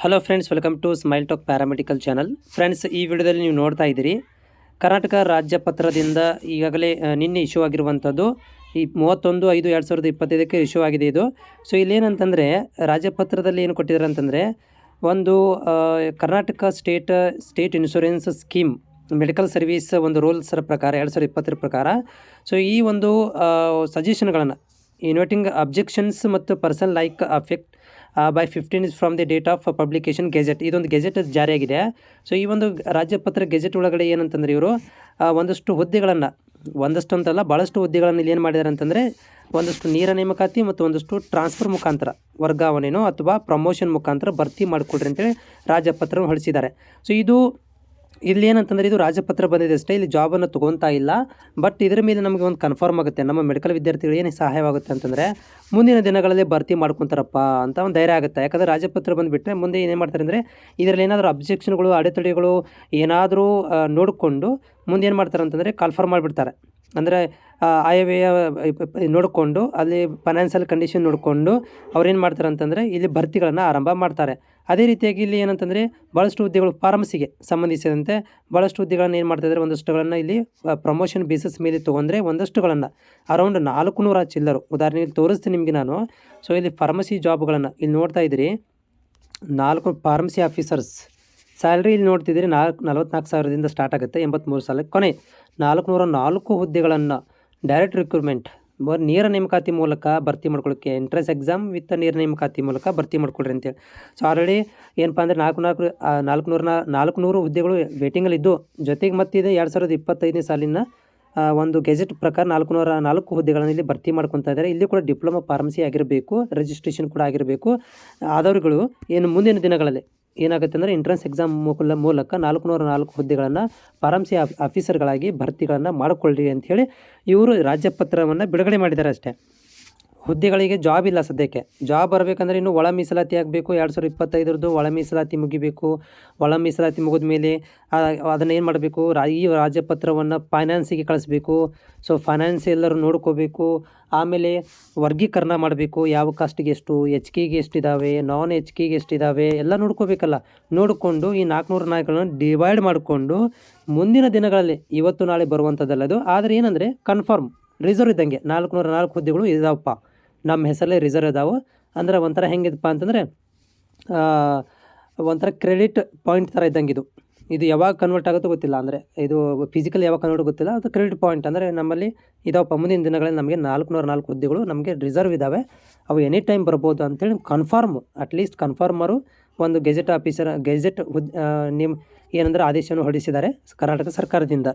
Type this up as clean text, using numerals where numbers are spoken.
Hello friends, welcome to smile talk paramedical channel. Friends, ಈ ವಿಡಿಯೋದಲ್ಲಿ ನೀವು ನೋಡ್ತಾ ಇದ್ದೀರಿ ಕರ್ನಾಟಕ ರಾಜ್ಯ ಪತ್ರದಿಂದ ಈಗಾಗಲೇ ನಿನ್ನೆ ಇಶ್ಯೂ ಆಗಿರುವಂಥದ್ದು. ಈ 31/5/2025 ಇಶ್ಯೂ ಆಗಿದೆ ಇದು. ಸೊ ಇಲ್ಲೇನಂತಂದರೆ ರಾಜ್ಯಪತ್ರದಲ್ಲಿ ಏನು ಕೊಟ್ಟಿದ್ದಾರೆ ಅಂತಂದರೆ ಒಂದು Karnataka state insurance scheme medical service ಒಂದು ರೂಲ್ಸರ ಪ್ರಕಾರ 2020 ಪ್ರಕಾರ ಸೊ ಈ ಒಂದು ಸಜೆಷನ್ಗಳನ್ನು ಇನ್ವೈಟಿಂಗ್ ಅಬ್ಜೆಕ್ಷನ್ಸ್ ಮತ್ತು person like affect by 15 from the date of publication gazette. ಇದೊಂದು ಗೆಜೆಟ್ ಜಾರಿಯಾಗಿದೆ. ಸೊ ಈ ಒಂದು ರಾಜ್ಯಪತ್ರ ಗೆಜೆಟ್ ಒಳಗಡೆ ಏನಂತಂದರೆ ಇವರು ಒಂದಷ್ಟು ಹುದ್ದೆಗಳನ್ನು, ಒಂದಷ್ಟು ಅಂತಲ್ಲ ಭಾಳಷ್ಟು ಹುದ್ದೆಗಳನ್ನು ಇಲ್ಲಿ ಏನು ಮಾಡಿದ್ದಾರೆ ಅಂತಂದರೆ ಒಂದಷ್ಟು ನೇರ ನೇಮಕಾತಿ ಮತ್ತು ಒಂದಷ್ಟು ಟ್ರಾನ್ಸ್ಫರ್ ಮುಖಾಂತರ ವರ್ಗಾವಣೆನೋ ಅಥವಾ ಪ್ರಮೋಷನ್ ಮುಖಾಂತರ ಭರ್ತಿ ಮಾಡಿಕೊಡ್ರಿ ಅಂತೇಳಿ ರಾಜ್ಯಪತ್ರವನ್ನು ಹೊರಡಿಸಿದ್ದಾರೆ. ಸೊ ಇಲ್ಲಿ ಏನಂತಂದರೆ ಇದು ರಾಜ್ಯಪತ್ರ ಬಂದಿದೆ ಅಷ್ಟೇ, ಇಲ್ಲಿ ಜಾಬನ್ನು ತೊಗೊತಾ ಇಲ್ಲ. ಬಟ್ ಇದರ ಮೇಲೆ ನಮಗೆ ಒಂದು ಕನ್ಫರ್ಮ್ ಆಗುತ್ತೆ, ನಮ್ಮ ಮೆಡಿಕಲ್ ವಿದ್ಯಾರ್ಥಿಗಳು ಏನು ಸಹಾಯವಾಗುತ್ತೆ ಅಂತಂದರೆ ಮುಂದಿನ ದಿನಗಳಲ್ಲಿ ಭರ್ತಿ ಮಾಡ್ಕೊತಾರಪ್ಪ ಅಂತ ಒಂದು ಧೈರ್ಯ ಆಗುತ್ತೆ. ಯಾಕಂದರೆ ರಾಜ್ಯಪತ್ರ ಬಂದುಬಿಟ್ರೆ ಮುಂದೆ ಏನೇನು ಮಾಡ್ತಾರೆ ಅಂದರೆ ಇದರಲ್ಲಿ ಏನಾದರೂ ಅಬ್ಜೆಕ್ಷನ್ಗಳು, ಅಡೆತಡೆಗಳು ಏನಾದರೂ ನೋಡಿಕೊಂಡು ಮುಂದೆ ಏನು ಮಾಡ್ತಾರೆ ಅಂತಂದರೆ ಕನ್ಫರ್ಮ್ ಮಾಡಿಬಿಡ್ತಾರೆ. ಅಂದರೆ ಆಯವ್ಯಯ ನೋಡಿಕೊಂಡು ಅಲ್ಲಿ ಫೈನಾನ್ಷಿಯಲ್ ಕಂಡೀಷನ್ ನೋಡಿಕೊಂಡು ಅವ್ರೇನು ಮಾಡ್ತಾರೆ ಅಂತಂದರೆ ಇಲ್ಲಿ ಭರ್ತಿಗಳನ್ನು ಆರಂಭ ಮಾಡ್ತಾರೆ. ಅದೇ ರೀತಿಯಾಗಿ ಇಲ್ಲಿ ಏನಂತಂದರೆ ಭಾಳಷ್ಟು ಹುದ್ದೆಗಳು ಫಾರ್ಮಸಿಗೆ ಸಂಬಂಧಿಸಿದಂತೆ ಭಾಳಷ್ಟು ಹುದ್ದೆಗಳನ್ನು ಏನು ಮಾಡ್ತಾಯಿದ್ದಾರೆ, ಒಂದಷ್ಟುಗಳನ್ನು ಇಲ್ಲಿ ಪ್ರಮೋಷನ್ ಬೇಸಿಸ್ ಮೇಲೆ ತೊಗೊಂಡ್ರೆ ಒಂದಷ್ಟುಗಳನ್ನು ಅರೌಂಡ್ 400 ಚಿಲ್ಲರು ಉದಾಹರಣೆಗೆ ತೋರಿಸ್ತೀನಿ ನಿಮಗೆ ನಾನು. ಸೊ ಇಲ್ಲಿ ಫಾರ್ಮಸಿ ಜಾಬ್ಗಳನ್ನು ಇಲ್ಲಿ ನೋಡ್ತಾ ಇದ್ದೀರಿ, 4 ಫಾರ್ಮಸಿ ಆಫೀಸರ್ಸ್ ಸ್ಯಾಲ್ರಿ ಇಲ್ಲಿ ನೋಡ್ತಿದ್ದೀರಿ 44,000ದಿಂದ ಸ್ಟಾರ್ಟ್ ಆಗುತ್ತೆ, 83,000 ಕೊನೆ 404 ಹುದ್ದೆಗಳನ್ನು ಡೈರೆಕ್ಟ್ ರಿಕ್ರೂಟ್ಮೆಂಟ್ ನೇರ ನೇಮಕಾತಿ ಮೂಲಕ ಭರ್ತಿ ಮಾಡ್ಕೊಳ್ಳೋಕ್ಕೆ ಎಂಟ್ರೆನ್ಸ್ ಎಕ್ಸಾಮ್ ವಿತ್ ನೇರ ನೇಮಕಾತಿ ಮೂಲಕ ಭರ್ತಿ ಮಾಡ್ಕೊಳ್ರಿ ಅಂತೇಳಿ. ಸೊ ಆಲ್ರೆಡಿ ಏನಪ್ಪ ಅಂದರೆ 400 ಹುದ್ದೆಗಳು ವೇಟಿಂಗಲ್ಲಿದ್ದು, ಜೊತೆಗೆ ಮತ್ತಿದೆ 2025ನೇ ಸಾಲಿನ ಒಂದು ಗೆಜೆಟ್ ಪ್ರಕಾರ 404 ಹುದ್ದೆಗಳನ್ನು ಇಲ್ಲಿ ಭರ್ತಿ ಮಾಡ್ಕೊತಾ ಇದ್ದಾರೆ. ಇಲ್ಲಿ ಕೂಡ ಡಿಪ್ಲೊಮಾ ಫಾರ್ಮಸಿ ಆಗಿರಬೇಕು, ರಿಜಿಸ್ಟ್ರೇಷನ್ ಕೂಡ ಆಗಿರಬೇಕು. ಆದವರುಗಳು ಏನು ಮುಂದಿನ ದಿನಗಳಲ್ಲಿ ಏನಾಗುತ್ತೆ ಅಂದರೆ ಎಂಟ್ರೆನ್ಸ್ ಎಕ್ಸಾಮ್ ಮೂಲಕ 404 ಹುದ್ದೆಗಳನ್ನು ಫಾರ್ಮಸಿ ಆಫೀಸರ್ಗಳಾಗಿ ಭರ್ತಿಗಳನ್ನು ಮಾಡಿಕೊಳ್ಳ್ರಿ ಅಂಥೇಳಿ ಇವರು ರಾಜ್ಯಪತ್ರವನ್ನು ಬಿಡುಗಡೆ ಮಾಡಿದ್ದಾರೆ ಅಷ್ಟೇ. ಹುದ್ದೆಗಳಿಗೆ ಜಾಬ್ ಇಲ್ಲ ಸದ್ಯಕ್ಕೆ. ಜಾಬ್ ಬರಬೇಕಂದ್ರೆ ಇನ್ನು ಒಳ ಮೀಸಲಾತಿ ಆಗಬೇಕು, 2025ರದ್ದು ಒಳ ಮೀಸಲಾತಿ ಮುಗಿಬೇಕು. ಒಳ ಮೀಸಲಾತಿ ಮುಗಿದ ಮೇಲೆ ಅದನ್ನು ಏನು ಮಾಡಬೇಕು, ಈ ರಾಜ್ಯಪತ್ರವನ್ನು ಫೈನಾನ್ಸಿಗೆ ಕಳಿಸ್ಬೇಕು. ಸೊ ಫೈನಾನ್ಸ್ ಎಲ್ಲರೂ ನೋಡ್ಕೋಬೇಕು. ಆಮೇಲೆ ವರ್ಗೀಕರಣ ಮಾಡಬೇಕು, ಯಾವ ಕಾಸ್ಟಿಗೆ ಎಷ್ಟು, ಎಚ್ ಕೆಗೆ ಎಷ್ಟಿದ್ದಾವೆ, ನಾನ್ ಎಚ್ ಕೆಗೆ ಎಷ್ಟಿದ್ದಾವೆ ಎಲ್ಲ ನೋಡ್ಕೋಬೇಕಲ್ಲ. ನೋಡಿಕೊಂಡು ಈ 400 ನಾಯಿಗಳನ್ನು ಡಿವೈಡ್ ಮಾಡಿಕೊಂಡು ಮುಂದಿನ ದಿನಗಳಲ್ಲಿ ಇವತ್ತು ನಾಳೆ ಬರುವಂಥದ್ದಲ್ಲದು. ಆದರೆ ಏನಂದರೆ ಕನ್ಫರ್ಮ್ ರಿಸರ್ವ್ ಇದ್ದಂಗೆ 404 ಹುದ್ದೆಗಳು ಇದಾವಪ್ಪ, ನಮ್ಮ ಹೆಸರಲ್ಲೇ ರಿಸರ್ವ್ ಇದಾವೆ. ಅಂದ್ರೆ ಒಂಥರ ಹೆಂಗಿದಪ್ಪ ಅಂತಂದರೆ ಒಂಥರ ಕ್ರೆಡಿಟ್ ಪಾಯಿಂಟ್ ಥರ ಇದ್ದಂಗೆ ಇದು ಯಾವಾಗ ಕನ್ವರ್ಟ್ ಆಗುತ್ತೋ ಗೊತ್ತಿಲ್ಲ. ಅಂದರೆ ಇದು ಫಿಸಿಕಲ್ ಯಾವಾಗ ಕನ್ವರ್ಟ್ ಗೊತ್ತಿಲ್ಲ, ಅದು ಕ್ರೆಡಿಟ್ ಪಾಯಿಂಟ್ ಅಂದರೆ ನಮ್ಮಲ್ಲಿ ಇದಾವಪ್ಪ, ಮುಂದಿನ ದಿನಗಳಲ್ಲಿ ನಮಗೆ 404 ಹುದ್ದೆಗಳು ನಮಗೆ ರಿಸರ್ವ್ ಇದ್ದಾವೆ, ಅವು ಎನಿ ಟೈಮ್ ಬರ್ಬೋದು ಅಂತೇಳಿ ಕನ್ಫರ್ಮ್, ಅಟ್ಲೀಸ್ಟ್ ಕನ್ಫರ್ಮರು ಒಂದು ಗೆಜೆಟ್ ಆಫೀಸರ್ ಗೆಜೆಟ್ ಏನಂದರೆ ಆದೇಶವನ್ನು ಹೊರಡಿಸಿದ್ದಾರೆ ಕರ್ನಾಟಕ ಸರ್ಕಾರದಿಂದ.